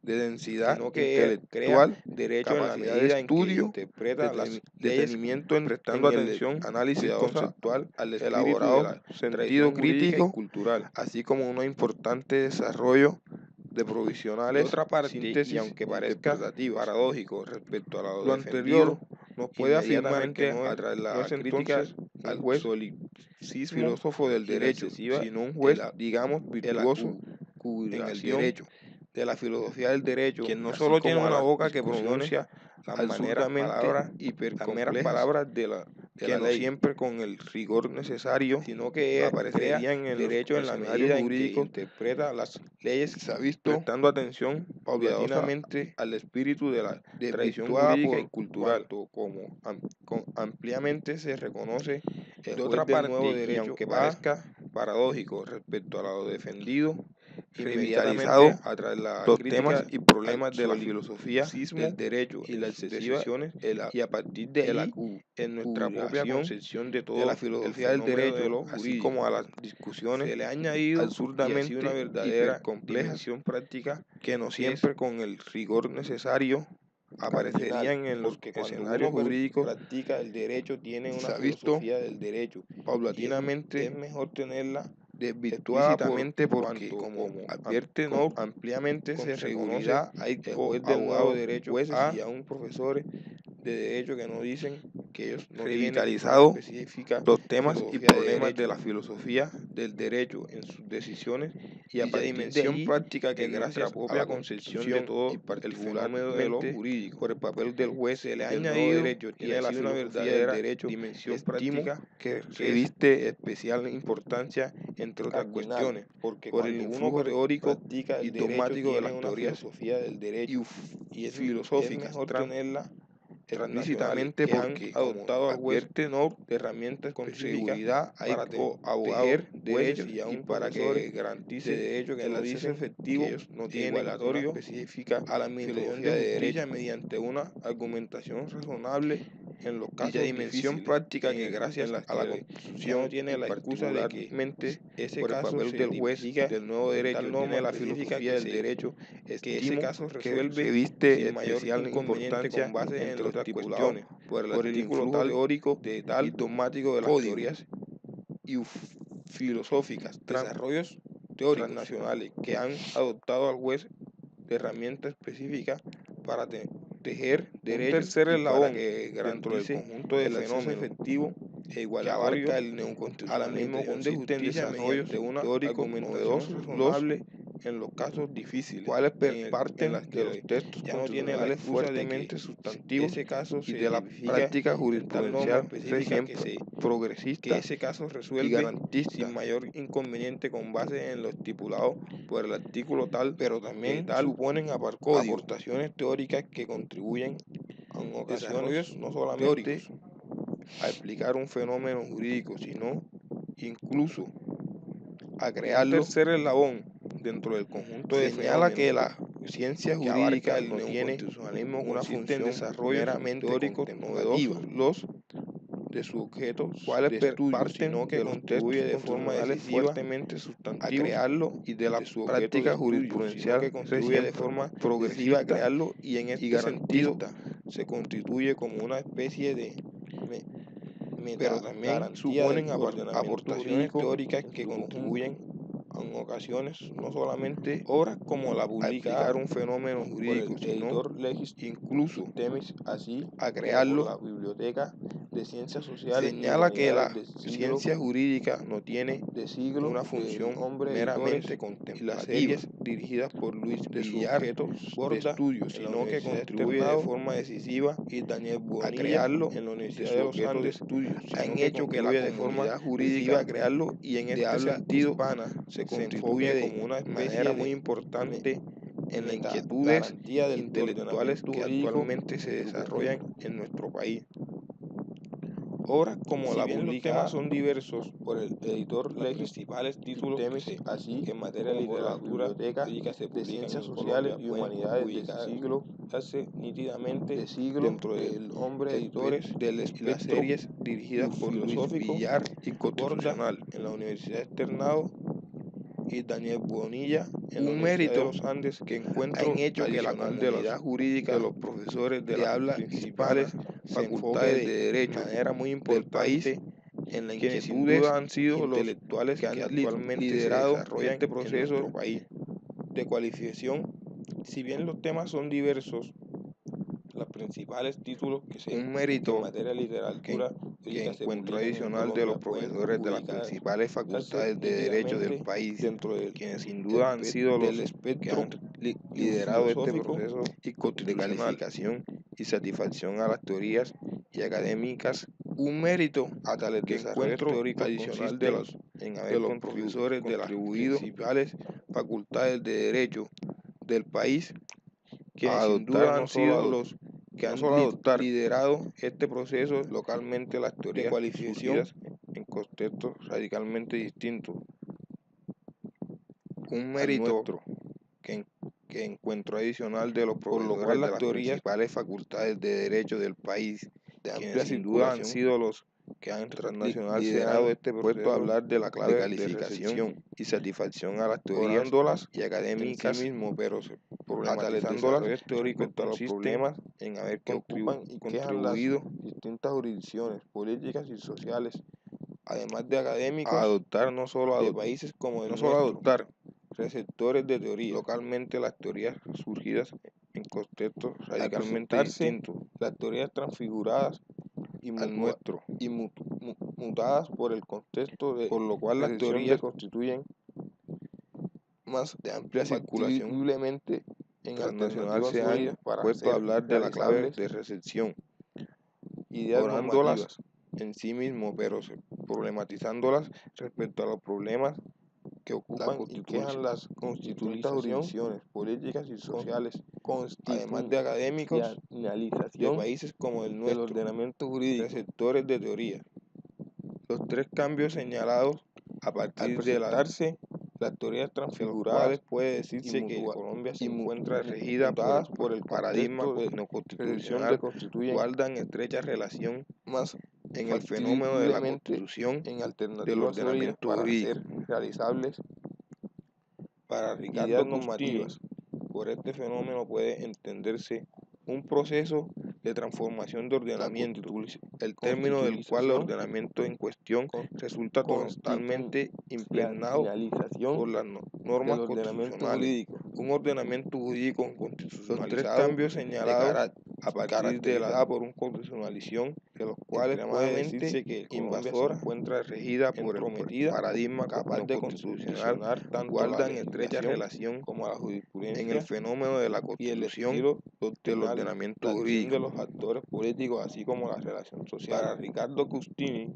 [SPEAKER 1] de densidad sino que intelectual, derecho capacidad en la medida de estudio, en que interpreta las detenimiento en prestando atención, análisis conceptual, al elaborado sentido crítico, cultural, así como un importante desarrollo de provisionales, de otra parte, síntesis, y aunque parezca paradójico respecto a lo anterior, nos puede afirmar que no es la crítica al juez filósofo del derecho, sino un juez, digamos, virtuoso en el derecho, de la filosofía del derecho, quien no solo tiene una boca que pronuncia las maneras palabras de la que no ley, siempre con el rigor necesario, sino que aparecería en el derecho en la medida en que interpreta las leyes, se ha visto prestando atención paulatinamente al espíritu de la tradición jurídica y cultural, como ampliamente se reconoce de otra parte, nuevo derecho, y aunque parezca paradójico respecto a lo defendido, revitalizado a través de los temas y problemas de la filosofía del derecho y las decisiones, y a partir de ahí, en nuestra propia concepción de todo de la filosofía del derecho, así como a las discusiones, se le ha añadido absurdamente una verdadera complejación práctica que no siempre con el rigor necesario aparecerían en los escenarios jurídicos. Practica el derecho, tiene una filosofía del derecho, paulatinamente es mejor tenerla desvirtuadamente porque como advierte no ampliamente se reconoce hay juez del nuevo derecho, jueces y aún profesores de derecho que no dicen que ellos no revitalizado los temas y problemas de la filosofía del derecho en sus decisiones y a partir dimensión de ahí, práctica que gracias a la concepción de todo el fenómeno de lo jurídico por el papel del juez se le ha añadido derecho tiene la filosofía del derecho dimensión práctica que reviste especial importancia entre otras cuestiones porque por el influjo teórico y dogmático de las teorías del derecho y es filosófica es mejor tenerla transmísitamente porque adoptado al juez no herramientas con seguridad hay para abogados derechos y aún para que garantice derecho que no dicen efectivo que ellos no tienen igualatorio específica a la administración de derecho mediante una argumentación razonable en los casos de dimensión práctica que gracias a la Constitución no tiene la excusa de que ese por caso el papel del juez del nuevo derecho tiene la filosofía del derecho que ese caso resuelve que viste especial importancia con base en otras cuestiones por el influjo teórico de tal y dogmático de las teorías y filosóficas desarrollos teóricos nacionales que han adoptado al juez de herramienta específica para tejer derecho tercer eslabón que garantice del conjunto de fenómenos efectivo e igualatorio a la misma consiste en desarrollos de una argumentación razonable en los casos difíciles, cuales parten de los textos constitucionales fuertemente sustantivos ese caso y de la práctica jurisprudencial específica progresista que ese caso resuelve y garantista sin mayor inconveniente con base en lo estipulado por el artículo tal, pero también suponen aportaciones teóricas que contribuyen en ocasiones no solamente a explicar un fenómeno jurídico, sino incluso a crearlo. Un tercer eslabón dentro del conjunto de señala que la ciencia jurídica no tiene una función de desarrollo teórico novedoso los de su objeto, cuales parten sino que contribuye de forma decisiva fuertemente sustantiva a crearlo y de la su práctica jurisprudencial que contribuye de forma progresiva a crearlo y en este sentido se constituye como una especie de pero también suponen aportaciones teóricas que contribuyen en ocasiones no solamente obras como la publicada un fenómeno jurídico, sino incluso temes así a crearlo. La Biblioteca de Ciencias Sociales señala que la ciencia jurídica no tiene una función meramente contemplativa. Las series dirigidas por Luis Villar de estudios, sino que contribuye de forma decisiva y Daniel Bonilla a crearlo en la Universidad de los Andes han hecho que la comunidad jurídica crearlo y en este sentido se constituye como una manera muy importante en las inquietudes intelectuales que actualmente se desarrollan en nuestro país. Obras como la publicada, los temas son diversos por el editor, los principales títulos así que en materia de literatura de ciencias sociales y humanidades del siglo hace nítidamente dentro del hombre editores y las series dirigidas por Luis Villar y Constitucional en la Universidad Externado y Daniel Bonilla en un mérito de los Andes que encuentro han hecho que la comunidad jurídica de los profesores de las habla principales facultades de derecho de manera muy importante en la inquietudes han sido los intelectuales que actualmente liderado este proceso en nuestro país de cualificación. Si bien los temas son diversos, los principales títulos que se un mérito en materia de literatura que encuentro adicional de los profesores de las principales facultades de derecho del país, dentro de quienes sin duda han sido los que han liderado este proceso de calificación y satisfacción a las teorías y académicas. Un mérito a tales que encuentro teórico adicional de los profesores de las principales facultades de derecho del país, quienes sin duda han sido los que han liderado este proceso localmente las teorías de cualificación en contextos radicalmente distintos. Un mérito que encuentro adicional de los profesores de las principales facultades de derecho del país, quienes sin duda han sido los que han liderado este proceso, hablar de la clave de calificación y satisfacción a las teorías y académicas en sí mismo, pero problematizándolas respecto a los problemas en haber contribuido distintas jurisdicciones políticas y sociales, además de académicos, a adoptar no solo de países como el nuestro, adoptar receptores de teoría localmente las teorías surgidas en contextos radicalmente distintos, las teorías transfiguradas y nuestro y mutadas por el contexto de, por lo cual las teorías constituyen más de amplia circulación. En internacional se han puesto a hablar de la clave de recepción, ideas normativas en sí mismo, pero problematizándolas respecto a los problemas que ocupan y quejan las jurisdicciones políticas y sociales, además de académicos de países como el nuestro, del ordenamiento jurídico, receptores de teoría. Los tres cambios señalados a partir de las teorías transfiguradas puede decirse que Colombia se encuentra regida por el paradigma constitucional que guardan estrecha relación más en el fenómeno de la constitución del ordenamiento jurídico realizables para Ricardo normativas. Por este fenómeno puede entenderse un proceso de transformación de ordenamiento, el término del cual el ordenamiento en cuestión resulta totalmente impregnado por las normas constitucionales. Un ordenamiento jurídico constitucionalizado. Los tres cambios señalados a partir de la por una constitucionalización, de los cuales puede decirse que invasora se encuentra regida por el paradigma capaz de constitucional, guardan estrecha relación como la jurisprudencia en el fenómeno de la constitución del ordenamiento jurídico de los actores políticos, así como la relación social. Para Ricardo Custini,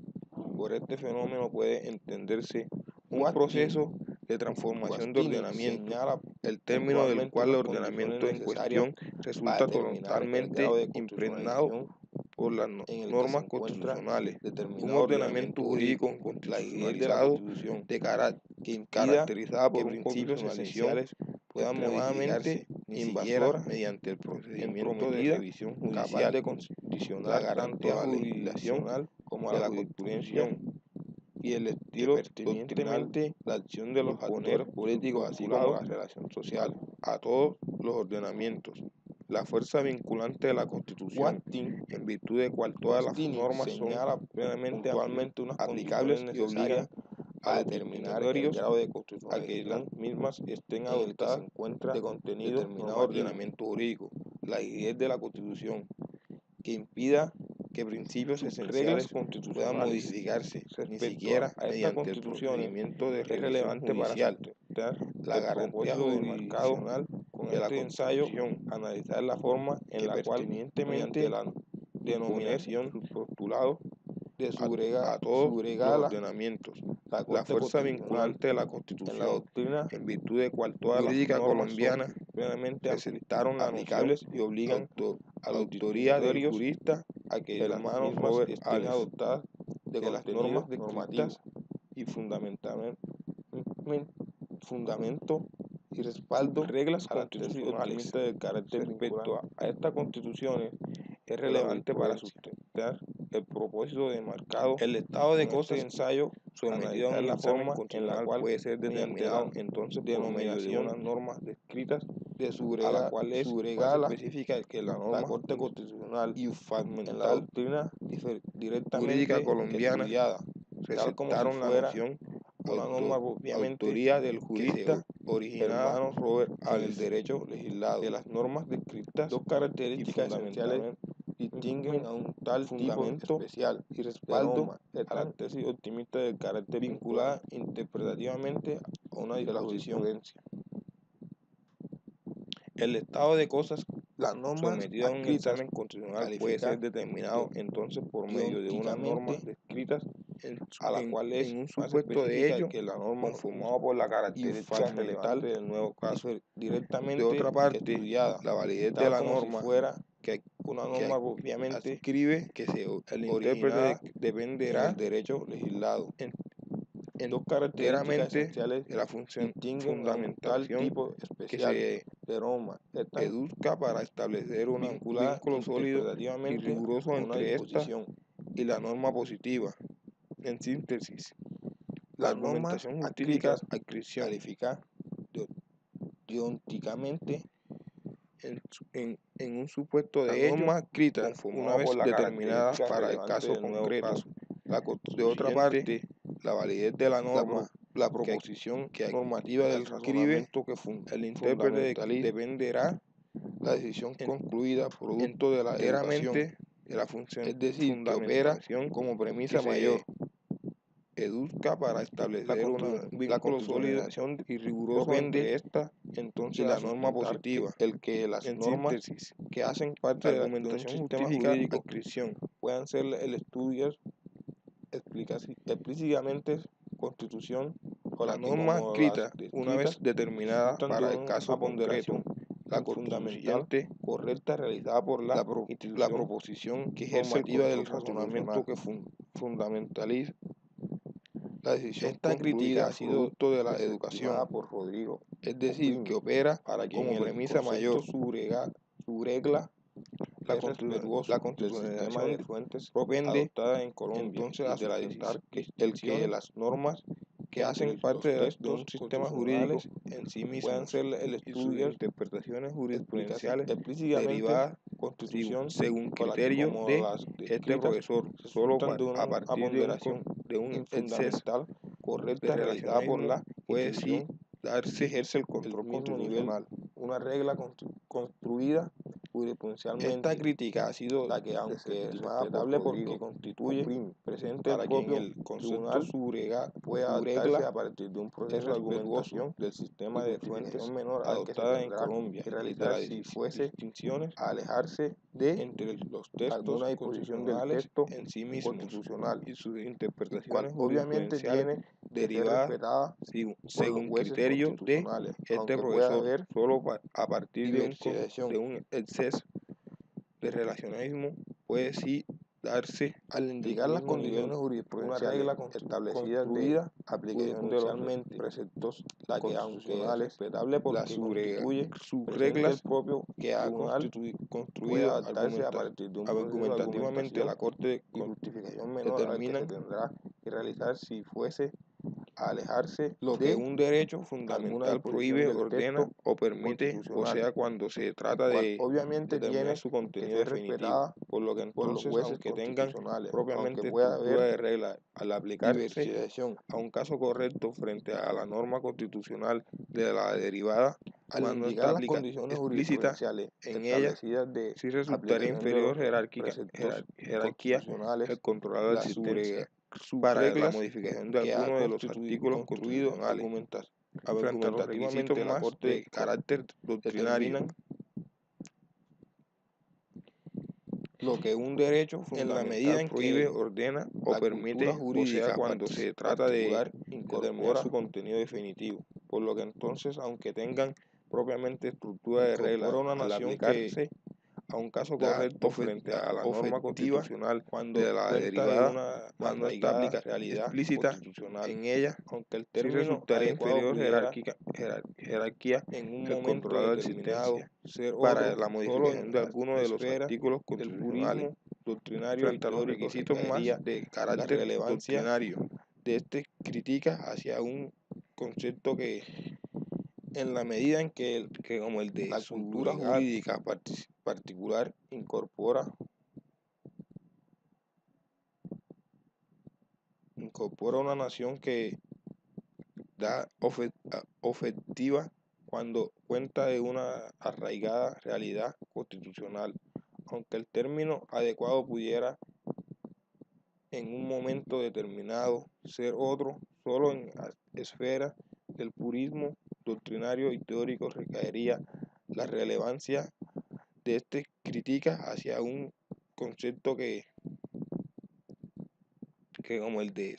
[SPEAKER 1] por este fenómeno puede entenderse un proceso de transformación de ordenamiento, el término del cual el ordenamiento en cuestión resulta totalmente impregnado por las normas constitucionales, un ordenamiento jurídico constitucionalizado de carácter caracterizada por principios esenciales puedan modificarse invasora mediante el procedimiento de revisión judicial de constitucional la garantía jurisdiccional como la jurisprudencia y el estilo pertinentemente la acción de los actores políticos así como la relación social a todos los ordenamientos. La fuerza vinculante de la Constitución, en virtud de cual todas las normas son plenamente actualmente unas aplicables y obligan a determinar el grado de constitucionalidad a que las mismas estén adoptadas se encuentra de contenido determinado ordenamiento jurídico, la rigidez de la Constitución, que impida que principios esenciales puedan modificarse, ni siquiera mediante el procedimiento de revisión judicial, la garantía jurisdiccional de la Constitución, analizar la forma en la cual, mediante la denominación su postulado de a todos los ordenamientos, la fuerza vinculante de la Constitución, en la doctrina, en virtud de cual todas las normas colombiana plenamente aceptaron aplicables y obligan a la autoría del jurista a que las hermanos Robert estén adoptadas de las normas normativas y fundamento y respaldo reglas constitucionales del carácter respecto a estas constituciones es relevante para sustentar el propósito demarcado el estado de cosas ensayo sometido a la forma en la cual puede ser determinado entonces denominación de unas normas descritas de a la cual es específica que la norma Corte Constitucional y fundamental en la doctrina directamente colombiana estudiada, resaltaron la noción una norma obviamente autoría del jurista originada Robert al derecho legislado de las normas descritas. Dos características esenciales distinguen a un tal fundamento especial y respaldo a la tesis optimista del carácter vinculada interpretativamente a una disposición. El estado de cosas sometido a un examen constitucional puede ser determinado entonces por medio de unas normas descritas a la cual es en un supuesto de ello que la norma conformada por la característica relevante del nuevo caso directamente de otra parte estudiada la validez de la norma fuera que una norma obviamente escribe que el intérprete dependerá del derecho legislado en dos características esenciales de la función fundamental tipo especial que se norma eduzca para establecer un vínculo sólido y riguroso entre esta y la norma positiva. En síntesis, la argumentación jurídica adscripción califica deonticamente en un supuesto de ello norma escrita una vez determinada para el caso concreto. De otra parte, la validez de la norma, la proposición que normativa del razonamiento que el intérprete dependerá la decisión concluida producto de la educación de la función, es decir, que opera como premisa mayor, eduzca para establecer un vínculo sólido y riguroso entre esta entonces y la norma positiva, el que las normas que hacen parte de la argumentación justifica adscripción puedan ser el estudio explícitamente constitución o la norma escrita una vez determinada para el caso concreto. La constituyente correcta realizada por la proposición que ejerce del razonamiento que fundamentaliza la decisión. Esta crítica ha sido producto de la educación por Rodrigo, es decir, que opera para como premisa mayor su regla la constitucionalización de fuentes propende en Colombia entonces a sustentar el que las normas que hacen parte de un sistema jurídico en sí mismo puedan ser el estudio de interpretaciones jurisprudenciales derivadas constitución según criterio de este profesor solo a partir de un exceso correcta realizada por la puede sí darse ejerce el control constitucional una regla construida jurisprudencialmente. Esta crítica ha sido la que, aunque es respetable porque constituye presente para que en el tribunal pueda adaptarse a partir de un proceso de argumentación del sistema de fuentes menor adoptada en Colombia y realizar si fuese distinciones a alejarse de entre los textos alguna disposición del texto en sí mismo constitucional y sus interpretaciones obviamente tiene derivadas según criterio de este profesor solo a partir de un exceso de relacionalismo puede sí darse al indicar las condiciones jurisprudenciales establecidas de aplicación de los preceptos la que aunque es respetable porque constituye sus reglas propio que ha construido adaptarse a partir de un argumentativamente la Corte de justificación menor al que se tendrá que realizar si fuese alejarse lo que un derecho fundamental prohíbe, ordena o permite, o sea, cuando se trata de obviamente determinar su contenido definitivo, por lo que entonces, aunque tengan propiamente estructura de regla, al aplicarse a un caso correcto frente a la norma constitucional de la derivada, al indicar las condiciones jurisprudenciales en ella, sí resultaría inferior jerarquía el controlar la asistencia para la modificación de alguno de los artículos constitucionales frente a los requisitos más de carácter doctrinario. Lo que un derecho en la medida en prohíbe, ordena o permite, o sea, cuando se trata de determinar su contenido definitivo, por lo que entonces, aunque tengan propiamente estructura de regla, al aplicarse a un caso correcto frente a la norma constitucional de la derivada, cuando esta aplica realidad explícita en ella, aunque el término sí resultaría inferior jerarquía en un momento controlar la existencia para la modificación de alguno de los artículos constitucionales doctrinario frente a los requisitos más de carácter doctrinario de este critica hacia un concepto que en la medida en que como el de la cultura jurídica particular incorpora una nación que da ofensiva cuando cuenta de una arraigada realidad constitucional, aunque el término adecuado pudiera en un momento determinado ser otro, solo en la esfera del purismo doctrinario y teórico recaería la relevancia de este crítica hacia un concepto que como el de